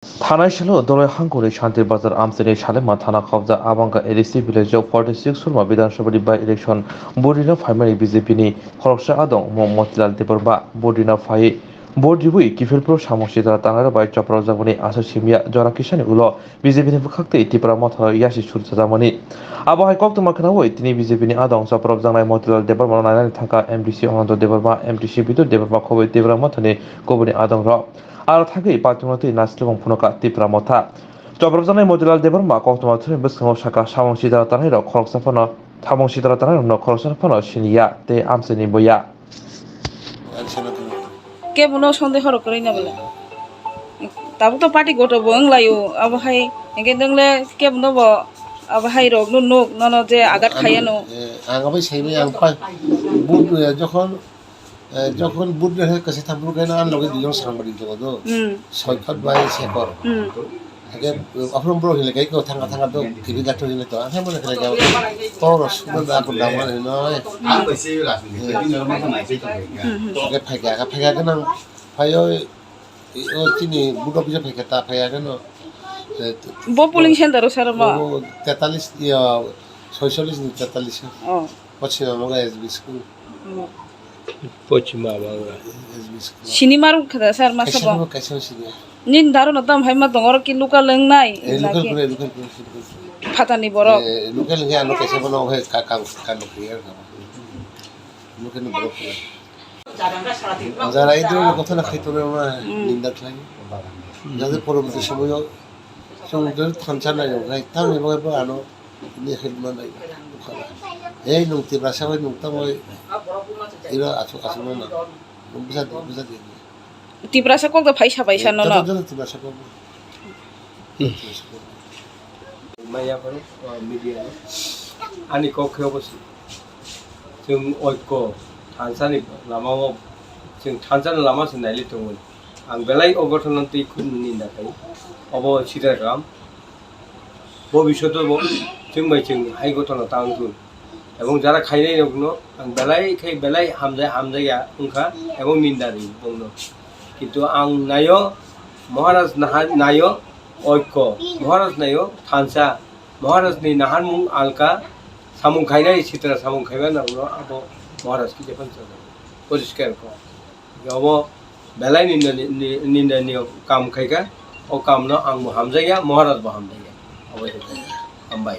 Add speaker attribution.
Speaker 1: थानाय साल दलय हांगुरि शांति बाजार आमसिनि सालेमा थाना खबजा आबांगा एडिसि भिलेजाव 46 सुरमा विधानसभा बाय इलेक्शन बडिनो फाइमारि BJPनि खरगसा आदं मतिलाल देबरबा बडिनो फाइ बडिबुइ किफिलप्रो सामसिदा तांगार बाय चप्रजागनि आसु सिमिया जरा किसानि उलो BJPनि बुखाक्ते TIPRA मथा यासि सुरजाजामनि आबहाय कक्तमा खनावै तिनि BJPनि आदं चप्रजागनाय मतिलाल देबरबा नायनानै थांका MDC अनन्त देबरबा MDC बिदु देबरबा खबै TIPRA मथानि गबनि आदंग्रक आरो थाखै पार्टीमती नास्लिबं फुनका TIPRA मथा चप्रजागनाय मतिलाल देबरबा कक्तमा थुनि बसखाङाव साका सामसिदा तांगार खरगसाफोरनो सामसिदा तांगार खरगसाफोरनो सिनिया ते आमसिनि बया
Speaker 2: কে বনো সন্দেহ করে না বলে তাবো তো পার্টি গটো বংলায়ো আবহাই একে দংলে কে বনো ব আবহাই রগ নো নো ন যে আগাত খায়ানো
Speaker 3: আগাবাই সাইবে আং পাই বুট যখন বুট রে কাছে থামরু কেন আন লগে দুজন সাংবাদিক জগদ সৈকত বাই শেখর আগে অফরম ব্রো হিলে গাই কো থাঙ্গা থাঙ্গা তো কিবি গাটো হিলে তো আহে মনে করে গাও তোর সুন্দর দা কো দাম মানে নয় আগে ফাইগা কেন ফাইও ও চিনি বুটো পিছে ফাইগা তা ফাইগা কেন
Speaker 2: বো পুলিং সেন্টার সারমা
Speaker 3: 43 46 নি 43 ও পশ্চিমা মগা এসবি স্কুল পশ্চিমা মগা এসবি স্কুল
Speaker 2: সিনেমার খাদা স্যার মাসবা
Speaker 3: কাইসা সিনেমা
Speaker 2: নিন দারু নতাম হাইমা দঙর কি লুকা লংনাই
Speaker 3: লোকাল
Speaker 2: ফাতানি বরক
Speaker 3: লোকাল গে আনো কাইসা বনাও হে কাম কানো ক্লিয়ার লোকাল বরক যারা এই ধরনের কথা না খাইতো না নিন্দা লাগে যাদের পরবর্তী সময় সমুদ্র থানচা নাই গাই তাম এবং আনো নি হেডমান নাই এই নংতি ভাষা হয় নংতা মই এরা আসো না বুঝা দি
Speaker 2: TIPRA sa kok da phaisa paisa no no
Speaker 3: TIPRA sa kok
Speaker 4: maya paro media ani kokhe obosi जों ओइको थानसानि लामाव जों थानसानि लामा सिनायले दंमोन आं बेलाय अगरथन तै खुननि नाथाय अब सिदा काम भबिष्यत जों माइथिं हाइ गथन तांगुन এবং যারা খাইনাই নগনো আং বেলাই হামজায়া उनखा এবং নিন্দারি বংনো কিন্তু আং নায় মহারাজ নায় ঐক্য মহারাজ নায় থানসা মহারাজনি নাহার মুং আলকা সামুং খাইনাই সিতরা সামুং খাইবা নাগনো আবো মহারাজ কি যেখান চলে পরিষ্কার কো গব বেলাই নিন্দানি কাম খাইকা ও কামনো আং হামজায়া মহারাজ বা হামজায়া অবৈ হামবাই